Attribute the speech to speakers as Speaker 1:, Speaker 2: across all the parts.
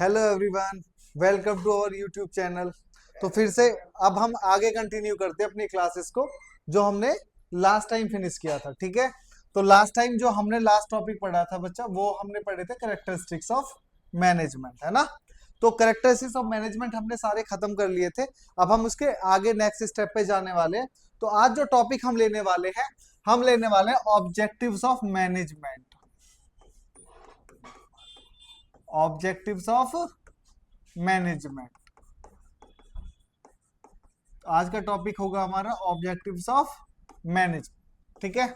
Speaker 1: Hello everyone, welcome to our YouTube channel. तो फिर से अब हम आगे कंटिन्यू करते हैं अपनी क्लासेस को, जो हमने लास्ट टाइम फिनिश किया था। ठीक है, तो लास्ट टाइम जो हमने लास्ट टॉपिक पढ़ा था बच्चा, वो हमने पढ़े थे करेक्टरिस्टिक्स ऑफ मैनेजमेंट, है ना। तो करेक्टरिस्टिक्स ऑफ मैनेजमेंट हमने सारे खत्म कर लिए थे। अब हम उसके आगे नेक्स्ट स्टेप पे जाने वाले हैं। तो आज जो टॉपिक हम लेने वाले हैं, हम लेने वाले हैं objectives of management. Objectives of management आज का टॉपिक होगा हमारा ऑब्जेक्टिव्स ऑफ मैनेजमेंट। ठीक है,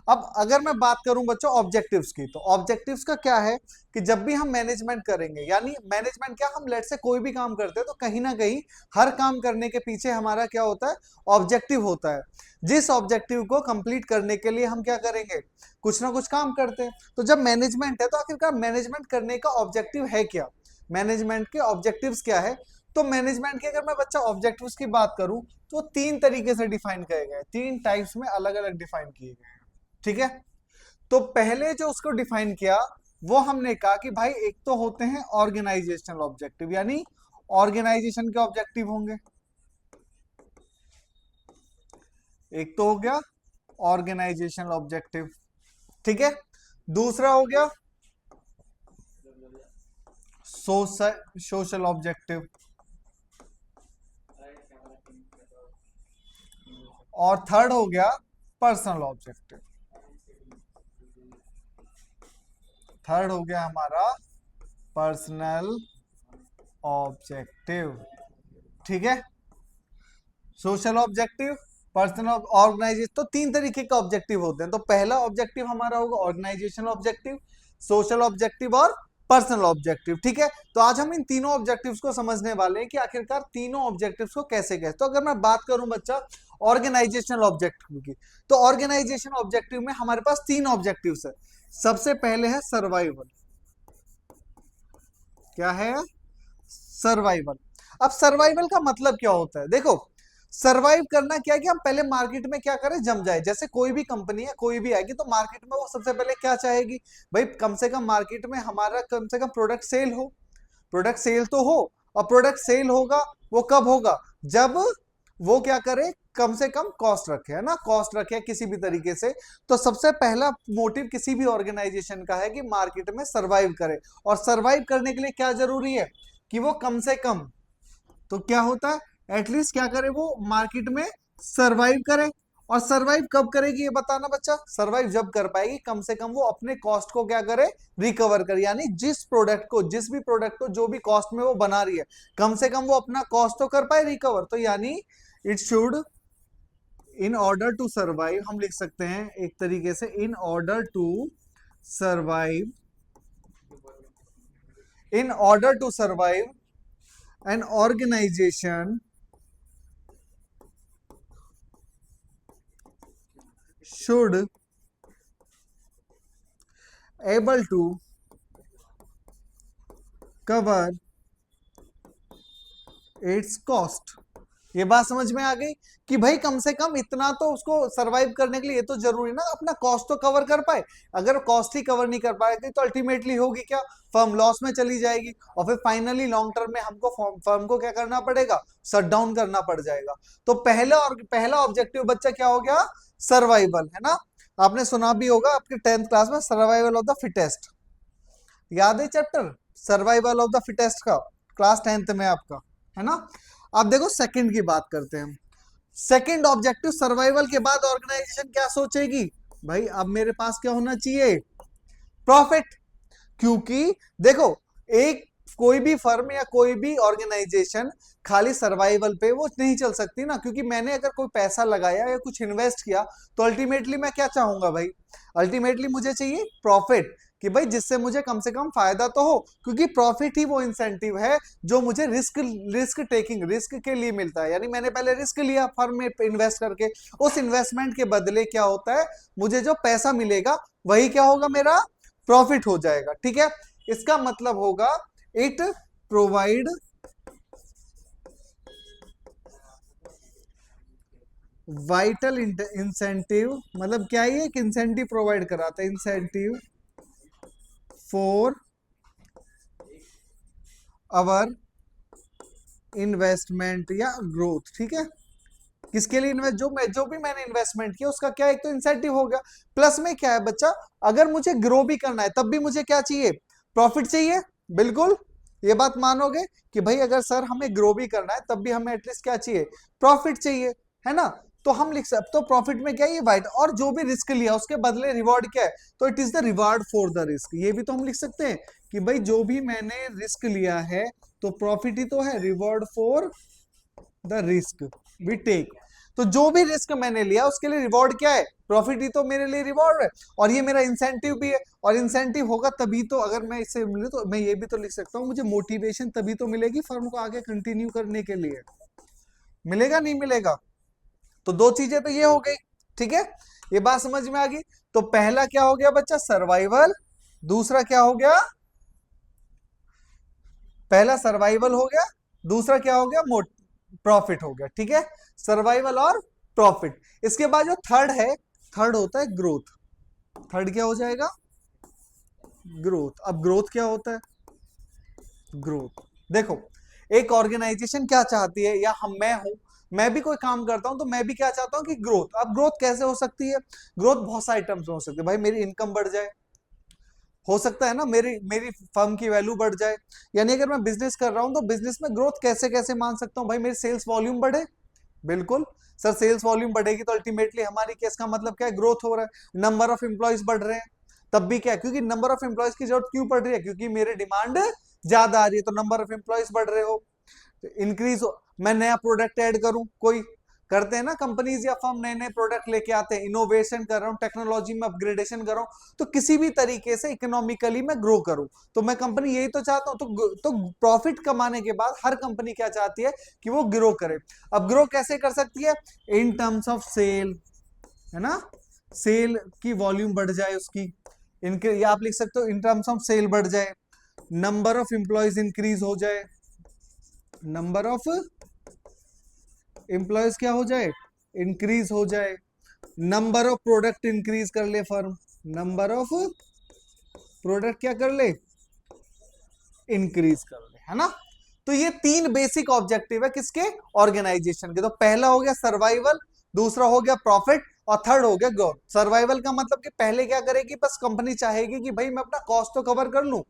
Speaker 1: अब अगर मैं बात करूं बच्चों ऑब्जेक्टिव्स की, तो ऑब्जेक्टिव्स का क्या है कि जब भी हम मैनेजमेंट करेंगे, यानी मैनेजमेंट क्या, हम लेट से कोई भी काम करते हैं तो कहीं ना कहीं हर काम करने के पीछे हमारा क्या होता है, ऑब्जेक्टिव होता है। जिस ऑब्जेक्टिव को कंप्लीट करने के लिए हम क्या करेंगे, कुछ ना कुछ काम करते हैं। तो जब मैनेजमेंट है तो आखिरकार मैनेजमेंट करने का ऑब्जेक्टिव है क्या, मैनेजमेंट के ऑब्जेक्टिव्स क्या है। तो मैनेजमेंट के अगर मैं बच्चा ऑब्जेक्टिव्स की बात करूं, तो तीन तरीके से डिफाइन किए गए, तीन टाइप्स में अलग अलग डिफाइन किए गए हैं। ठीक है, तो पहले जो उसको डिफाइन किया, वो हमने कहा कि भाई एक तो होते हैं ऑर्गेनाइजेशनल ऑब्जेक्टिव, यानी ऑर्गेनाइजेशन के ऑब्जेक्टिव होंगे। एक तो हो गया ऑर्गेनाइजेशनल ऑब्जेक्टिव, ठीक है। दूसरा हो गया सोशल ऑब्जेक्टिव, और थर्ड हो गया पर्सनल ऑब्जेक्टिव। थर्ड हो गया हमारा पर्सनल ऑब्जेक्टिव। ठीक है, सोशल ऑब्जेक्टिव, पर्सनल, ऑर्गेनाइजेशन, तो तीन तरीके का ऑब्जेक्टिव होते हैं। तो पहला ऑब्जेक्टिव हमारा होगा ऑर्गेनाइजेशन ऑब्जेक्टिव, सोशल ऑब्जेक्टिव और पर्सनल ऑब्जेक्टिव। ठीक है, तो आज हम इन तीनों ऑब्जेक्टिव्स को समझने वाले हैं कि आखिरकार तीनों ऑब्जेक्टिव्स को कैसे कैसे। तो अगर मैं बात करूं बच्चा ऑर्गेनाइजेशनल ऑब्जेक्टिव की, तो ऑर्गेनाइजेशन ऑब्जेक्टिव में हमारे पास तीन ऑब्जेक्टिव्स है। सबसे पहले है सर्वाइवल। क्या है? सर्वाइवल। अब सर्वाइवल का मतलब क्या होता है, देखो सरवाइव करना क्या है कि हम पहले मार्केट में क्या करें, जम जाए। जैसे कोई भी कंपनी है, कोई भी आएगी तो मार्केट में वो सबसे पहले क्या चाहेगी, भाई कम से कम मार्केट में हमारा कम से कम प्रोडक्ट सेल हो। प्रोडक्ट सेल तो हो, और प्रोडक्ट सेल होगा वो कब होगा, जब वो क्या करे, कम से कम कॉस्ट रखे, है ना, कॉस्ट रखे किसी भी तरीके से। तो सबसे पहला मोटिव किसी भी ऑर्गेनाइजेशन का है कि मार्केट में सरवाइव करे। और सरवाइव करने के लिए क्या जरूरी है कि वो कम से कम, तो क्या होता है, एटलीस्ट क्या करे, वो मार्केट में सरवाइव करे। और सरवाइव कब करेगी ये बताना बच्चा, सरवाइव जब कर पाएगी कम से कम वो अपने कॉस्ट को क्या करे, रिकवर करे। यानी जिस प्रोडक्ट को, जिस भी प्रोडक्ट को जो भी कॉस्ट में वो बना रही है, कम से कम वो अपना कॉस्ट तो कर पाए रिकवर। तो यानी it should, in order to survive, हम लिख सकते हैं एक तरीके से, in order to survive, in order to survive an organization should able to cover its cost। ये बात समझ में आ गई कि भाई कम से कम इतना तो उसको सरवाइव करने के लिए ये तो जरूरी ना, अपना कॉस्ट तो कवर कर पाए। अगर कॉस्ट ही कवर नहीं कर पाएगी तो अल्टीमेटली होगी क्या, फर्म लॉस में चली जाएगी, और फिर फाइनली लॉन्ग टर्म में हमको फर्म को क्या करना पड़ेगा, शट डाउन करना पड़ जाएगा। तो पहला ऑब्जेक्टिव बच्चा क्या हो गया, सर्वाइवल, है ना। आपने सुना भी होगा आपके 10th क्लास में, सर्वाइवल ऑफ द फिटेस्ट, याद है chapter survival of the fittest का, क्लास 10th में आपका, है ना। अब देखो सेकंड की बात करते हैं। सेकंड ऑब्जेक्टिव, सर्वाइवल के बाद ऑर्गेनाइजेशन क्या सोचेगी, भाई अब मेरे पास क्या होना चाहिए, प्रॉफिट। क्योंकि देखो, एक कोई भी फर्म या कोई भी ऑर्गेनाइजेशन खाली सर्वाइवल पे वो नहीं चल सकती ना। क्योंकि मैंने अगर कोई पैसा लगाया या कुछ इन्वेस्ट किया, तो अल्टीमेटली मैं क्या चाहूंगा भाई, अल्टीमेटली मुझे चाहिए प्रॉफिट, कि भाई जिससे मुझे कम से कम फायदा तो हो। क्योंकि प्रॉफिट ही वो इंसेंटिव है जो मुझे रिस्क रिस्क टेकिंग, रिस्क के लिए मिलता है। यानी मैंने पहले रिस्क लिया फर्म में इन्वेस्ट करके, उस इन्वेस्टमेंट के बदले क्या होता है, मुझे जो पैसा मिलेगा वही क्या होगा, मेरा प्रॉफिट हो जाएगा। ठीक है, इसका मतलब होगा इट प्रोवाइड वाइटल इंसेंटिव, मतलब क्या है, एक इंसेंटिव प्रोवाइड कराता है, इंसेंटिव फॉर अवर इन्वेस्टमेंट या ग्रोथ, ठीक है। किसके लिए इन्वेस्ट, जो भी मैंने इन्वेस्टमेंट किया उसका क्या, एक तो इंसेंटिव हो गया। प्लस में क्या है बच्चा, अगर मुझे ग्रो भी करना है तब भी मुझे क्या चाहिए, प्रॉफिट चाहिए। बिल्कुल, ये बात मानोगे कि भाई अगर सर हमें ग्रो भी करना है तब भी हमें एटलीस्ट क्या चाहिए, प्रॉफिट चाहिए, है ना। तो हम लिख सकते, तो प्रॉफिट में क्या है, ये वाइट, और जो भी रिस्क लिया उसके बदले रिवॉर्ड क्या है, तो it is the reward for the risk. ये भी तो हम लिख सकते हैं कि भाई जो भी मैंने रिस्क लिया है तो प्रॉफिट ही तो है, reward for the risk we take. तो जो भी रिस्क मैंने लिया उसके लिए रिवॉर्ड क्या है, प्रॉफिट ही तो मेरे लिए रिवॉर्ड है, और ये मेरा इंसेंटिव भी है। और इंसेंटिव होगा तभी तो, अगर मैं इससे मिले तो मैं ये भी तो लिख सकता हूँ, मुझे मोटिवेशन तभी तो मिलेगी फर्म को आगे कंटिन्यू करने के लिए। मिलेगा नहीं मिलेगा, तो दो चीजें तो ये हो गई, ठीक है। ये बात समझ में आ गई। तो पहला क्या हो गया बच्चा, सर्वाइवल। दूसरा क्या हो गया, पहला सर्वाइवल हो गया, दूसरा क्या हो गया, प्रॉफिट हो गया, ठीक है। सर्वाइवल और प्रॉफिट। इसके बाद जो थर्ड है, थर्ड होता है ग्रोथ। थर्ड क्या हो जाएगा, ग्रोथ। अब ग्रोथ क्या होता है, ग्रोथ, देखो एक ऑर्गेनाइजेशन क्या चाहती है, या हम, मैं हूं, मैं भी कोई काम करता हूं तो मैं भी क्या चाहता हूं कि ग्रोथ। अब ग्रोथ कैसे हो सकती है, ग्रोथ बहुत सारे टर्म्स में हो सकती है। भाई मेरी इनकम बढ़ जाए, हो सकता है ना, मेरी मेरी फर्म की वैल्यू बढ़ जाए। यानी अगर मैं बिजनेस कर रहा हूं तो बिजनेस में ग्रोथ कैसे कैसे मान सकता हूं, भाई मेरी सेल्स वॉल्यूम बढ़े। बिल्कुल सर, सेल्स वॉल्यूम बढ़ेगी तो अल्टीमेटली हमारी केस का मतलब क्या है, ग्रोथ हो रहा है। नंबर ऑफ एम्प्लॉयज बढ़ रहे हैं, तब भी क्या, क्योंकि नंबर ऑफ एम्प्लॉयज की जरूरत क्यों पड़ रही है, क्योंकि मेरे डिमांड ज्यादा आ रही है, तो नंबर ऑफ एम्प्लॉयज बढ़ रहे हो, इंक्रीज हो। मैं नया प्रोडक्ट ऐड करूं, कोई करते हैं ना कंपनीज या फर्म, नए नए प्रोडक्ट लेके आते हैं, इनोवेशन कर रहा हूं, टेक्नोलॉजी में अपग्रेडेशन कर रहा हूं, तो किसी भी तरीके से इकोनॉमिकली मैं ग्रो करूं, तो मैं कंपनी यही तो चाहता हूं। तो प्रॉफिट कमाने के बाद हर कंपनी क्या चाहती है कि वो ग्रो करे। अब ग्रो कैसे कर सकती है, इन टर्म्स ऑफ सेल, है ना, सेल की वॉल्यूम बढ़ जाए उसकी, इनके, या आप लिख सकते हो इन टर्म्स ऑफ सेल बढ़ जाए, नंबर ऑफ इंप्लॉयज इंक्रीज हो जाए, नंबर ऑफ एम्प्लॉयज क्या हो जाए, इंक्रीज हो जाए, नंबर ऑफ प्रोडक्ट इंक्रीज कर ले फर्म, नंबर ऑफ प्रोडक्ट क्या कर ले, इंक्रीज कर ले, है ना। तो ये तीन बेसिक ऑब्जेक्टिव है किसके, ऑर्गेनाइजेशन के। तो पहला हो गया सर्वाइवल, दूसरा हो गया प्रॉफिट, और थर्ड हो गया ग्रोथ। सर्वाइवल का मतलब कि पहले क्या करेगी, बस कंपनी चाहेगी कि भाई मैं अपना कॉस्ट तो कवर कर लूं।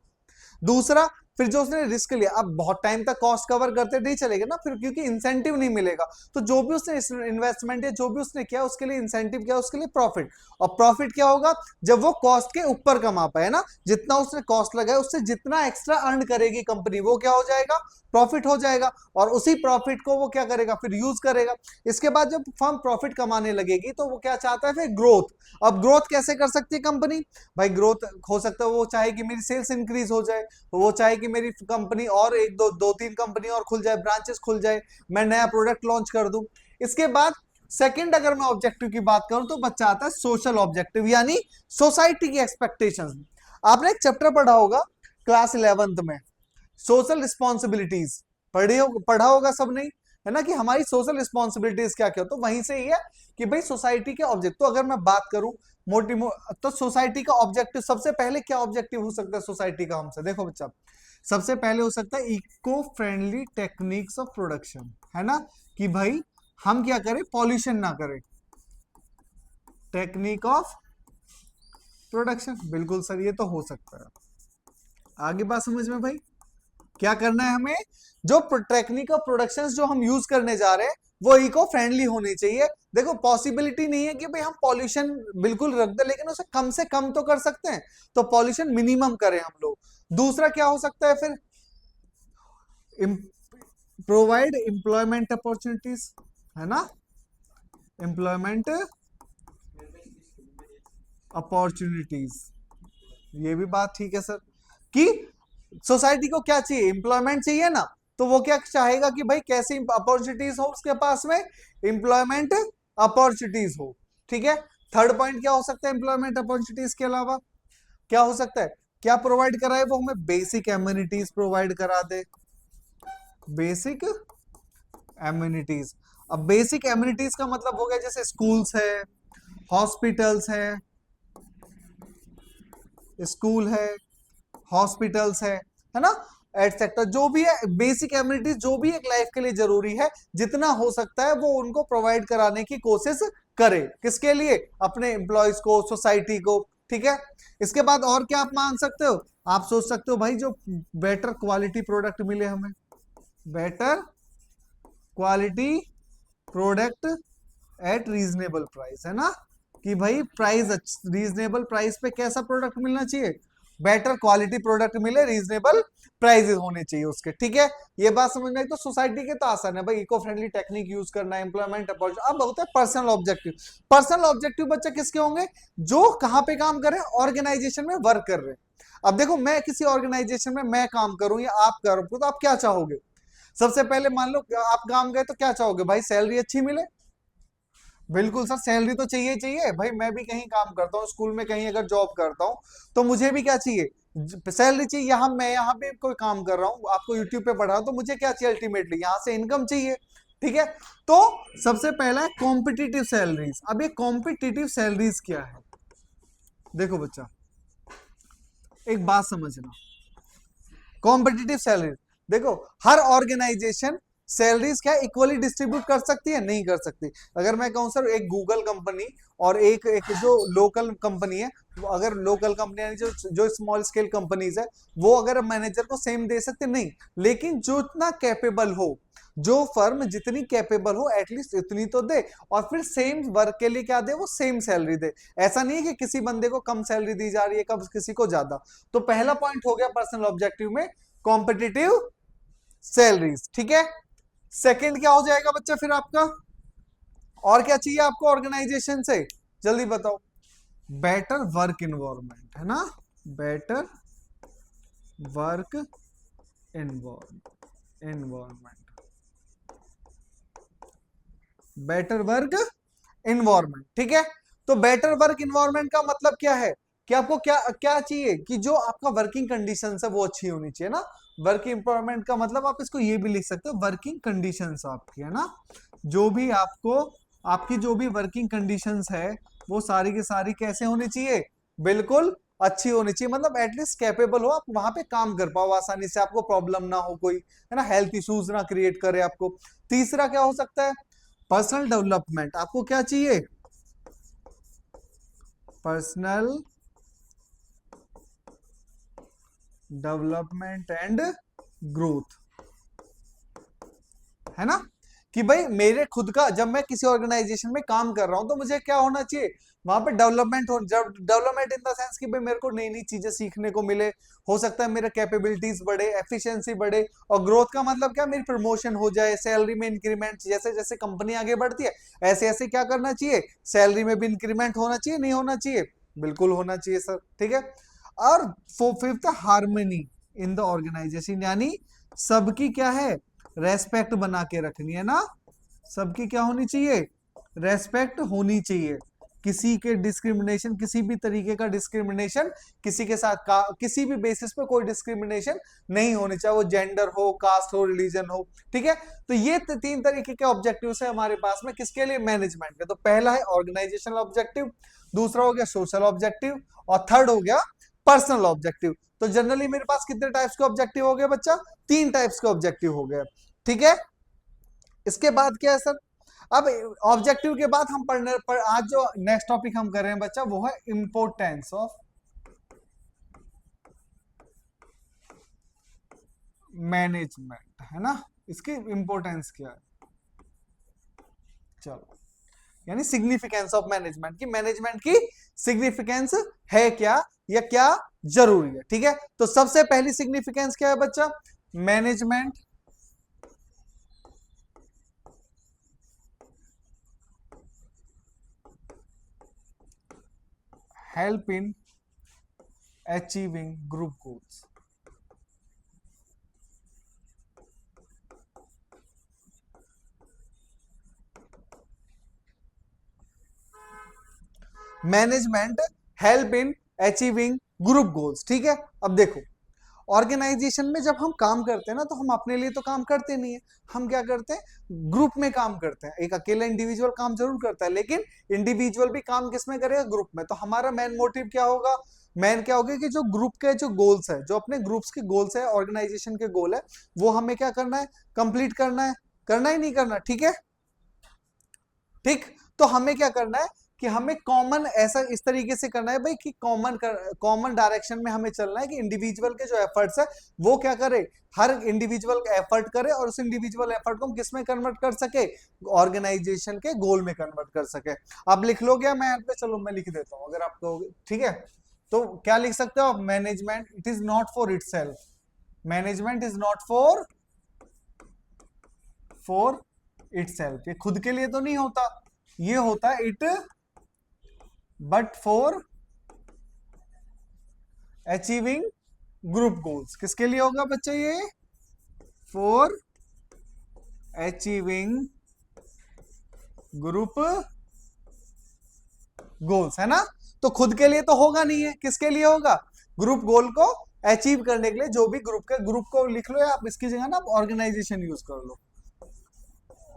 Speaker 1: दूसरा, फिर जो उसने रिस्क लिया, अब बहुत टाइम तक कॉस्ट कवर करते नहीं चलेगा ना फिर, क्योंकि इंसेंटिव नहीं मिलेगा। तो जो भी उसने इन्वेस्टमेंट या जो भी उसने किया उसके लिए इंसेंटिव क्या, उसके लिए प्रॉफिट। और प्रॉफिट क्या होगा, जब वो कॉस्ट के ऊपर कमा पाए ना, जितना उसने कॉस्ट लगाया उससे जितना एक्स्ट्रा अर्न करेगी कंपनी, वो क्या हो जाएगा, प्रॉफिट हो जाएगा। और उसी प्रॉफिट को वो क्या करेगा, फिर यूज करेगा। इसके बाद जब फर्म प्रॉफिट कमाने लगेगी तो वो क्या चाहता है, फिर ग्रोथ। अब ग्रोथ कैसे कर सकती है कंपनी, भाई ग्रोथ हो सकता है वो चाहे कि मेरी सेल्स इंक्रीज हो जाए, वो चाहे कि मेरी कंपनी और एक दो दो तीन कंपनी और खुल जाए, ब्रांचेस खुल जाए, मैं नया प्रोडक्ट लॉन्च कर दूं। इसके बाद सेकंड, अगर मैं ऑब्जेक्टिव की बात करूं तो बच्चा आता है सोशल ऑब्जेक्टिव, यानी सोसाइटी की एक्सपेक्टेशंस। आपने एक चैप्टर पढ़ा होगा क्लास 11th में, सोशल रिस्पॉन्सिबिलिटीज, पढ़ा होगा सब नहीं, है ना, कि हमारी सोशल रिस्पॉन्सिबिलिटीज क्या क्या, तो वहीं से ही है कि भाई सोसाइटी के ऑब्जेक्ट। तो अगर मैं बात करूं तो सोसाइटी का ऑब्जेक्टिव, सबसे पहले क्या ऑब्जेक्टिव हो सकता है सोसाइटी का हमसे, देखो बच्चा, सबसे पहले हो सकता है eco friendly techniques of production, है ना, कि भाई हम क्या करें, पॉल्यूशन ना करें, टेक्निक ऑफ प्रोडक्शन। बिल्कुल सर, ये तो हो सकता है। आगे बात समझ में भाई, क्या करना है हमें, जो टेक्निक ऑफ प्रोडक्शन जो हम यूज करने जा रहे हैं वो इको फ्रेंडली होनी चाहिए। देखो पॉसिबिलिटी नहीं है कि भाई हम पॉल्यूशन बिल्कुल रख दे, लेकिन उसे कम से कम तो कर सकते हैं, तो पॉल्यूशन मिनिमम करें हम लोग। दूसरा क्या हो सकता है फिर, प्रोवाइड एम्प्लॉयमेंट अपॉर्चुनिटीज, है ना, एम्प्लॉयमेंट अपॉर्चुनिटीज, ये भी बात ठीक है सर, कि सोसाइटी को क्या चाहिए, एम्प्लॉयमेंट चाहिए ना, तो वो क्या चाहेगा कि भाई कैसी अपॉर्चुनिटीज हो उसके पास में, एम्प्लॉयमेंट अपॉर्चुनिटीज हो, ठीक है। थर्ड पॉइंट क्या हो सकता है एम्प्लॉयमेंट अपॉर्चुनिटीज के अलावा, क्या हो सकता है, क्या प्रोवाइड कराए वो हमें, बेसिक एम्यूनिटीज प्रोवाइड करा दे, बेसिक एम्यूनिटीज। अब बेसिक एम्यूनिटीज का मतलब हो गया जैसे स्कूल्स है, हॉस्पिटल्स है, स्कूल है, हॉस्पिटल्स है ना, एटसेट्रा, जो भी है बेसिक एमिनिटीज जो भी एक लाइफ के लिए जरूरी है, जितना हो सकता है वो उनको प्रोवाइड कराने की कोशिश करे। किसके लिए? अपने एम्प्लॉयज को, सोसाइटी को। ठीक है, इसके बाद और क्या आप मांग सकते हो? आप सोच सकते हो भाई जो बेटर क्वालिटी प्रोडक्ट मिले हमें, better quality product at reasonable price, है ना? कि भाई प्राइस, रीजनेबल प्राइस पे कैसा प्रोडक्ट मिलना चाहिए? बेटर क्वालिटी प्रोडक्ट मिले, रीजनेबल प्राइसेस होने चाहिए उसके। ठीक है, ये बात समझ में आई। तो सोसाइटी के तो आसान है भाई, इको फ्रेंडली टेक्निक यूज करना, एम्प्लॉयमेंट अपॉर्चुनिटी। अब होता है पर्सनल ऑब्जेक्टिव। पर्सनल ऑब्जेक्टिव बच्चा किसके होंगे? जो कहाँ पे काम कर रहे हैं, ऑर्गेनाइजेशन में वर्क कर रहे हैं। अब देखो, मैं किसी ऑर्गेनाइजेशन में मैं काम करूं या आप करो, तो आप क्या चाहोगे? सबसे पहले मान लो आप काम गए तो क्या चाहोगे? भाई सैलरी अच्छी मिले। बिल्कुल सर, सैलरी तो चाहिए चाहिए भाई। मैं भी कहीं काम करता हूँ, स्कूल में कहीं अगर जॉब करता हूँ, तो मुझे भी क्या चाहिए? सैलरी चाहिए। यहाँ मैं यहाँ पे कोई काम कर रहा हूँ, आपको यूट्यूब पे पढ़ रहा हूँ, तो मुझे क्या चाहिए? अल्टीमेटली यहाँ से इनकम चाहिए। ठीक है, तो सबसे पहला है कॉम्पिटिटिव सैलरीज। अब ये कॉम्पिटिटिव सैलरीज क्या है? देखो बच्चा, एक बात समझना, कॉम्पिटिटिव सैलरीज, देखो हर ऑर्गेनाइजेशन सैलरीज क्या इक्वली डिस्ट्रीब्यूट कर सकती है? नहीं कर सकती। अगर मैं कहूं सर, एक गूगल कंपनी और एक एक जो लोकल कंपनी है, अगर लोकल कंपनी जो जो स्मॉल स्केल कंपनीज है, वो अगर मैनेजर को सेम दे सकते? नहीं। लेकिन जो इतना कैपेबल हो, जो फर्म जितनी कैपेबल हो, एटलीस्ट इतनी तो दे, और फिर सेम वर्क के लिए क्या दे? वो सेम सैलरी दे। ऐसा नहीं है कि किसी बंदे को कम सैलरी दी जा रही है, कब किसी को ज्यादा। तो पहला पॉइंट हो गया पर्सनल ऑब्जेक्टिव में, कॉम्पिटिटिव सैलरीज। ठीक है, सेकंड क्या हो जाएगा बच्चा फिर आपका? और क्या चाहिए आपको ऑर्गेनाइजेशन से? जल्दी बताओ। बेटर वर्क इन्वायरमेंट, है ना? Better work environment, better work environment. ठीक है, तो बेटर वर्क इन्वायरमेंट का मतलब क्या है? कि आपको क्या क्या चाहिए? कि जो आपका वर्किंग कंडीशन है वो अच्छी होनी चाहिए ना। वर्क इन्वायरमेंट का मतलब आप इसको ये भी लिख सकते हो, वर्किंग कंडीशंस आपकी, है ना? जो भी आपको, आपकी जो भी वर्किंग कंडीशंस है, वो सारी की सारी कैसे होनी चाहिए? बिल्कुल अच्छी होनी चाहिए। मतलब एटलीस्ट कैपेबल हो, आप वहां पे काम कर पाओ आसानी से, आपको प्रॉब्लम ना हो कोई, है ना? हेल्थ इश्यूज ना क्रिएट करे आपको। तीसरा क्या हो सकता है? Personal development. आपको क्या चाहिए? पर्सनल डेवलपमेंट एंड ग्रोथ, है ना? कि भाई मेरे खुद का, जब मैं किसी ऑर्गेनाइजेशन में काम कर रहा हूं, तो मुझे क्या होना चाहिए? वहां पे डेवलपमेंट हो, डेवलपमेंट इन द सेंस कि भाई मेरे को नई नई चीजें सीखने को मिले, हो सकता है मेरा कैपेबिलिटीज बढ़े, एफिशिएंसी बढ़े। और ग्रोथ का मतलब क्या? मेरी प्रमोशन हो जाए, सैलरी में इंक्रीमेंट। जैसे जैसे कंपनी आगे बढ़ती है, ऐसे ऐसे क्या करना चाहिए? सैलरी में भी इंक्रीमेंट होना चाहिए, नहीं होना चाहिए? बिल्कुल होना चाहिए सर। ठीक है, और fifth, harmony in the organisation, यानी सबकी क्या है? रेस्पेक्ट बना के रखनी है ना। सबकी क्या होनी चाहिए? रेस्पेक्ट होनी चाहिए। किसी के डिस्क्रिमिनेशन, किसी भी तरीके का डिस्क्रिमिनेशन, किसी के साथ किसी भी बेसिस पे कोई डिस्क्रिमिनेशन नहीं होनी चाहिए, वो जेंडर हो, कास्ट हो, रिलीजन हो। ठीक है, तो ये तीन तरीके के ऑब्जेक्टिव्स है हमारे पास में, किसके लिए? मैनेजमेंट के। तो पहला है ऑर्गेनाइजेशनल ऑब्जेक्टिव, दूसरा हो गया सोशल ऑब्जेक्टिव, और थर्ड हो गया पर्सनल ऑब्जेक्टिव। तो जनरली मेरे पास कितने टाइप्स के ऑब्जेक्टिव हो गए बच्चा? 3 टाइप्स के ऑब्जेक्टिव हो गए। ठीक है, इसके बाद क्या है सर? अब ऑब्जेक्टिव के बाद हम आज जो नेक्स्ट टॉपिक हम कर रहे हैं बच्चा, वो है इंपोर्टेंस ऑफ मैनेजमेंट, है ना? इसकी इंपोर्टेंस क्या है? चलो, यानी सिग्निफिकेंस ऑफ मैनेजमेंट, की मैनेजमेंट की सिग्निफिकेंस है क्या, या क्या जरूरी है। ठीक है, तो सबसे पहली सिग्निफिकेंस क्या है बच्चा? Management help in achieving group goals. Management help in achieving group goals. ठीक है, अब देखो, ऑर्गेनाइजेशन में जब हम काम करते हैं ना, तो हम अपने लिए तो काम करते नहीं है। हम क्या करते हैं? ग्रुप में काम करते हैं। एक अकेला इंडिविजुअल काम जरूर करता है, लेकिन इंडिविजुअल भी काम किस में करेगा? ग्रुप में। तो हमारा मेन मोटिव क्या होगा? मेन क्या होगा कि जो ग्रुप के जो गोल्स है, जो अपने ग्रुप्स के गोल्स है, ऑर्गेनाइजेशन के गोल है, वो हमें क्या करना है, कंप्लीट करना है। करना ही नहीं करना, ठीक है, ठीक। तो हमें क्या करना है कि हमें कॉमन ऐसा इस तरीके से करना है भाई कि कॉमन डायरेक्शन में हमें चलना है कि इंडिविजुअल के जो एफर्ट्स है वो क्या करे, हर इंडिविजुअल एफर्ट करे और उस इंडिविजुअल एफर्ट को हम किस में कन्वर्ट कर सके, ऑर्गेनाइजेशन के गोल में कन्वर्ट कर सके। अब लिख लो क्या मैं यहाँ पे, चलो मैं लिख देता हूँ अगर आप कहोगे, ठीक है। तो क्या लिख सकते हो आप, management it is not for itself, management is not for itself, ये खुद के लिए तो नहीं होता, ये होता है it but for achieving group goals. किसके लिए होगा बच्चे ये, फॉर अचीविंग ग्रुप गोल्स, है ना। तो खुद के लिए तो होगा नहीं है, किसके लिए होगा, ग्रुप गोल को अचीव करने के लिए, जो भी ग्रुप को लिख लो, या आप इसकी जगह ना ऑर्गेनाइजेशन यूज कर लो,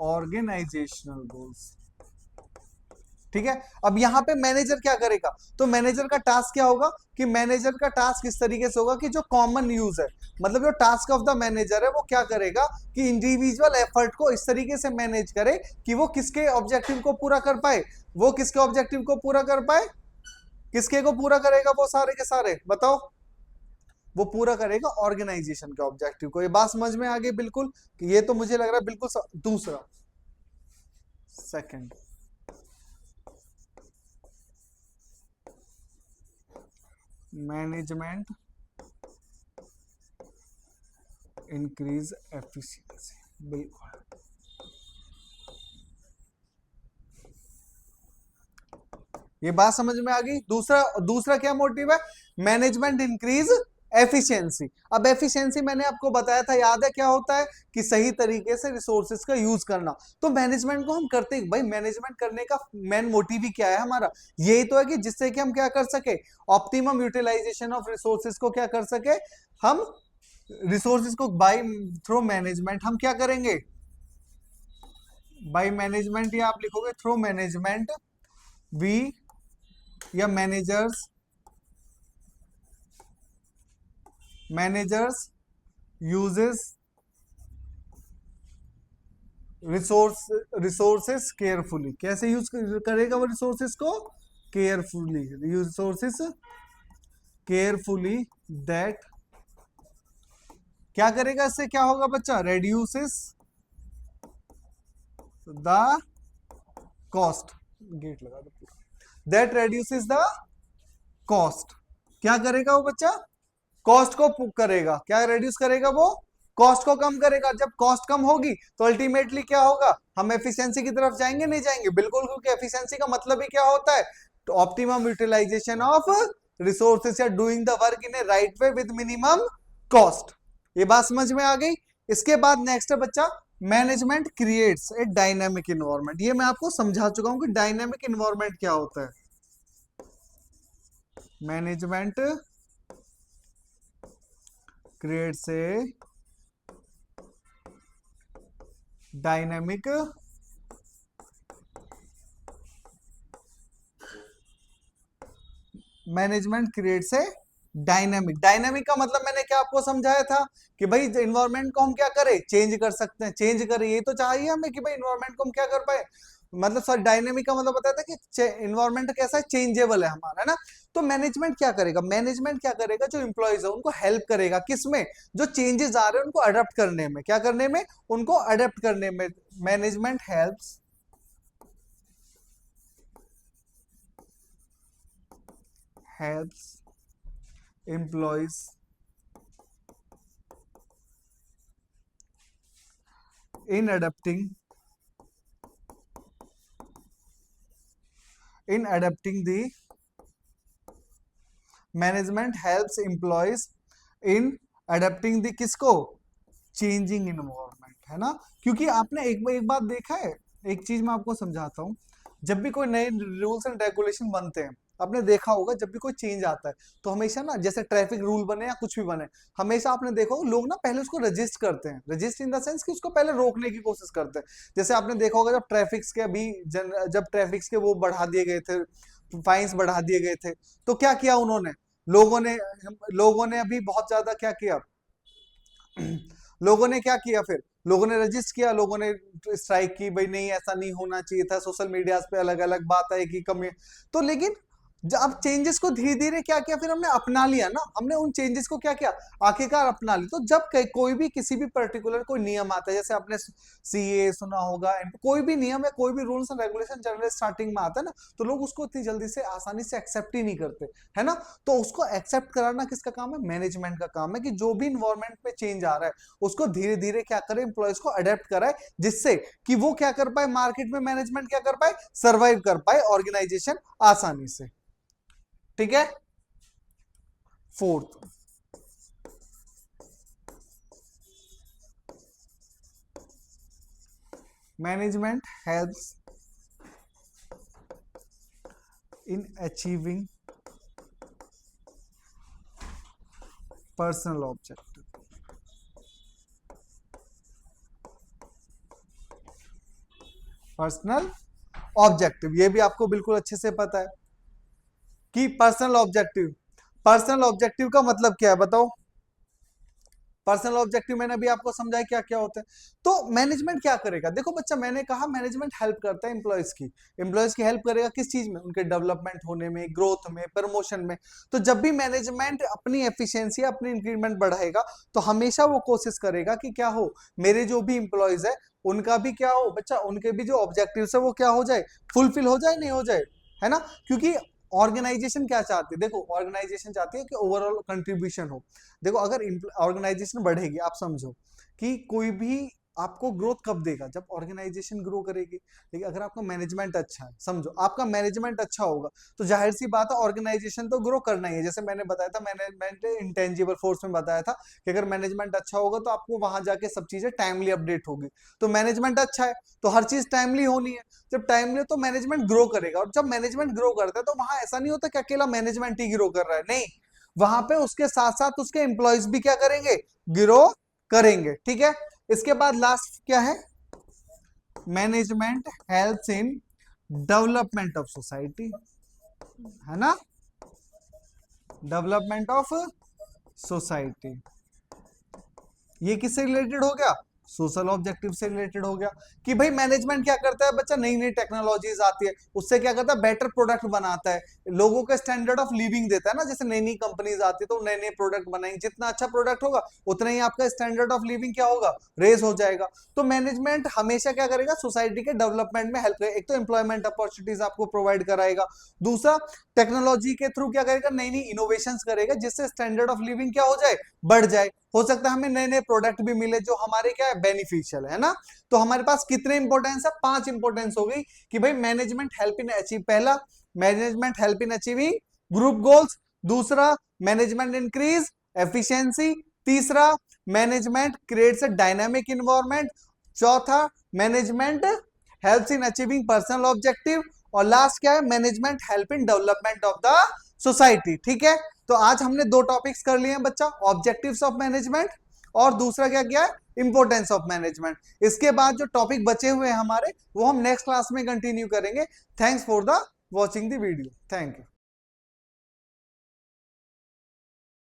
Speaker 1: ऑर्गेनाइजेशनल गोल्स, ठीक है। अब यहां पे मैनेजर क्या करेगा, तो मैनेजर का टास्क क्या होगा कि मैनेजर का टास्क इस तरीके से होगा कि जो कॉमन यूज है, मतलब जो टास्क ऑफ द मैनेजर है वो क्या करेगा कि इंडिविजुअल एफर्ट को इस तरीके से मैनेज करे कि वो किसके ऑब्जेक्टिव को पूरा कर पाए, वो किसके ऑब्जेक्टिव को पूरा कर पाए, किसके को पूरा करेगा, वो सारे के सारे बताओ, वो पूरा करेगा ऑर्गेनाइजेशन के ऑब्जेक्टिव को। ये बात समझ में आ गई बिल्कुल, कि ये तो मुझे लग रहा है बिल्कुल दूसरा सेकंड, मैनेजमेंट इंक्रीज एफिशिएंसी, बिल्कुल। ये बात समझ में आ गई। दूसरा दूसरा क्या मोटिव है, मैनेजमेंट इंक्रीज एफिशिएंसी। अब एफिशिएंसी मैंने आपको बताया था, याद है क्या होता है कि सही तरीके से रिसोर्सेज का यूज करना। तो मैनेजमेंट को हम करते हैं भाई, मैनेजमेंट करने का मेन मोटिव ही क्या है हमारा, यही तो है कि जिससे कि हम क्या कर सके, ऑप्टिमम यूटिलाइजेशन ऑफ रिसोर्सेज को क्या कर सके, हम रिसोर्सेज को बाय थ्रू मैनेजमेंट हम क्या करेंगे, बाय मैनेजमेंट, या आप लिखोगे थ्रू मैनेजमेंट वी, या मैनेजर्स यूजेस रिसोर्सेस केयरफुली। कैसे यूज करेगा वो रिसोर्सेस को, केयरफुली, रिसोर्सेस केयरफुली, दैट क्या करेगा, इससे क्या होगा बच्चा, रेड्यूसेस द कॉस्ट, गेट लगा दो पूरा, दैट रेड्यूसेस द कॉस्ट। क्या करेगा वो बच्चा, कॉस्ट को करेगा, क्या रेड्यूस करेगा वो, कॉस्ट को कम करेगा। जब कॉस्ट कम होगी तो अल्टीमेटली क्या होगा, हम एफिशिएंसी की तरफ जाएंगे, नहीं जाएंगे, बिल्कुल, क्योंकि एफिशिएंसी का मतलब ही क्या होता है, तो ऑप्टिमम यूटिलाइजेशन ऑफ रिसोर्सेस, या doing the work in A right way with minimum cost. ये बात समझ में आ गई। इसके बाद नेक्स्ट है बच्चा, management creates a dynamic environment. ये मैं आपको समझा चुका हूं कि डायनेमिक इन्वायरमेंट क्या होता है। Management creates a dynamic management creates a dynamic. Dynamic का मतलब मैंने क्या आपको समझाया था कि भाई इन्वायरमेंट को हम क्या करें, चेंज कर सकते हैं, चेंज करें, ये तो चाहिए हमें कि भाई इन्वायरमेंट को हम क्या कर पाए, मतलब सर डायनेमिक का मतलब बताया था कि इन्वायरमेंट कैसा है, चेंजेबल है हमारा, है ना। तो मैनेजमेंट क्या करेगा, मैनेजमेंट क्या करेगा, जो इंप्लॉइज है उनको हेल्प करेगा, किसमें, जो चेंजेस आ रहे हैं उनको अडेप्ट करने में, क्या करने में, उनको अडेप्ट करने में। Management helps employees in adapting the management helps employees in adapting the किसको, चेंजिंग इन्वायरमेंट, है ना। क्योंकि आपने एक बात देखा है, एक चीज मैं आपको समझाता हूँ, जब भी कोई नए रूल्स एंड रेगुलेशन बनते हैं, आपने देखा होगा जब भी कोई चेंज आता है तो हमेशा ना, जैसे ट्रैफिक रूल बने या कुछ भी बने, हमेशा आपने देखा होगा लोग ना पहले उसको रजिस्ट करते हैं, रजिस्ट इन द सेंस कि उसको पहले रोकने की कोशिश करते हैं। जैसे आपने देखा होगा जब ट्रैफिक्स के अभी जब ट्रैफिक्स के वो बढ़ा दिए गए थे, फाइन्स बढ़ा दिए गए थे, तो क्या किया उन्होंने, लोगों ने अभी बहुत ज्यादा क्या किया, लोगों ने क्या किया, फिर लोगों ने रजिस्ट किया, लोगों ने स्ट्राइक की, भाई नहीं ऐसा नहीं होना चाहिए था, सोशल मीडिया पे अलग अलग बात है कि कमी। तो लेकिन अब चेंजेस को धीरे धीरे क्या किया, फिर हमने अपना लिया ना, हमने उन चेंजेस को क्या किया, आखिरकार अपना लिया। तो जब कोई भी किसी भी पर्टिकुलर कोई नियम आता है, जैसे आपने सीए सुना होगा, कोई भी नियम है, कोई भी rules and regulation general starting में आता है ना, तो लोग उसको इतनी जल्दी से आसानी से एक्सेप्ट ही नहीं करते, है ना। तो उसको एक्सेप्ट कराना किसका काम है, मैनेजमेंट का काम है, कि जो भी इन्वायरमेंट में चेंज आ रहा है उसको धीरे धीरे क्या करे, एम्प्लॉयज को अडेप्ट कराए, जिससे कि वो क्या कर पाए, मार्केट में मैनेजमेंट क्या कर पाए, सर्वाइव कर पाए ऑर्गेनाइजेशन आसानी से। ठीक है। Fourth, management helps in achieving personal objective. Personal objective, ये भी आपको बिल्कुल अच्छे से पता है कि पर्सनल ऑब्जेक्टिव का मतलब क्या है, बताओ। पर्सनल ऑब्जेक्टिव मैंने अभी आपको समझाया क्या क्या होता है। तो मैनेजमेंट क्या करेगा, देखो बच्चा, मैंने कहा मैनेजमेंट हेल्प करता है एम्प्लॉयज की हेल्प करेगा किस चीज में, उनके डेवलपमेंट होने में, ग्रोथ में, प्रमोशन में। तो जब भी मैनेजमेंट अपनी एफिशिएंसी, अपनी इंक्रीमेंट बढ़ाएगा, तो हमेशा वो कोशिश करेगा कि क्या हो, मेरे जो भी एम्प्लॉयज है उनका भी क्या हो बच्चा, उनके भी जो ऑब्जेक्टिव है वो क्या हो जाए, फुलफिल हो जाए, नहीं हो जाए, है ना। क्योंकि ऑर्गेनाइजेशन क्या चाहती है, देखो ऑर्गेनाइजेशन चाहती है कि ओवरऑल कंट्रीब्यूशन हो। देखो अगर ऑर्गेनाइजेशन बढ़ेगी, आप समझो कि कोई भी आपको ग्रोथ कब देगा, जब ऑर्गेनाइजेशन ग्रो करेगी। लेकिन अगर आपका मैनेजमेंट अच्छा है, समझो आपका मैनेजमेंट अच्छा होगा, तो जाहिर सी बात है ऑर्गेनाइजेशन तो ग्रो करना ही है। जैसे मैंने बताया था, मैनेजमेंट इंटेंजिबल फोर्स में बताया था कि अगर मैनेजमेंट अच्छा होगा तो आपको वहां जाके सब चीजें टाइमली अपडेट होगी। तो मैनेजमेंट अच्छा है तो हर चीज टाइमली होनी है। जब टाइमली तो मैनेजमेंट ग्रो करेगा, और जब मैनेजमेंट ग्रो करता है तो वहां ऐसा नहीं होता कि अकेला मैनेजमेंट ही ग्रो कर रहा है, नहीं, वहां पे उसके साथ साथ उसके एम्प्लॉयज भी क्या करेंगे, ग्रो करेंगे। ठीक है। इसके बाद लास्ट क्या है, management helps in development of society, है ना, डेवलपमेंट ऑफ सोसाइटी। ये किससे रिलेटेड हो गया, सोशल ऑब्जेक्टिव से रिलेटेड हो गया। कि भाई मैनेजमेंट क्या करता है बच्चा, नई नई टेक्नोलॉजीज आती है, उससे क्या करता है, बेटर प्रोडक्ट बनाता है, लोगों के स्टैंडर्ड ऑफ लिविंग देता है ना। जैसे नई नई कंपनीज आती है तो नए नए प्रोडक्ट बनाएंगे, जितना अच्छा प्रोडक्ट होगा उतना ही आपका स्टैंडर्ड ऑफ लिविंग क्या होगा, रेज हो जाएगा। तो मैनेजमेंट हमेशा क्या करेगा, सोसाइटी के डेवलपमेंट में हेल्प करेगा। एक तो एम्प्लॉयमेंट अपॉर्चुनिटीज आपको प्रोवाइड कराएगा, दूसरा टेक्नोलॉजी के थ्रू क्या करेगा, नई नई इनोवेशंस करेगा, जिससे स्टैंडर्ड ऑफ लिविंग क्या हो जाए, बढ़ जाए। हो सकता है हमें नए नए प्रोडक्ट भी मिले जो हमारे क्या है, बेनिफिशियल है ना। तो हमारे पास कितने इंपॉर्टेंस है, 5 इंपॉर्टेंस हो गई कि भाई मैनेजमेंट हेल्प इन अचीव, पहला management help in achieving group goals, दूसरा मैनेजमेंट इंक्रीज एफिशिएंसी, तीसरा management creates a dynamic environment, चौथा management helps in achieving personal objective, और लास्ट क्या है, management help in development of the society. ठीक है। तो आज हमने 2 टॉपिक्स कर लिए हैं बच्चा, ऑब्जेक्टिव्स ऑफ मैनेजमेंट और दूसरा क्या किया है, इंपोर्टेंस ऑफ मैनेजमेंट। इसके बाद जो टॉपिक बचे हुए हैं हमारे, वो हम नेक्स्ट क्लास में कंटिन्यू करेंगे। Thanks for the watching the video, thank you.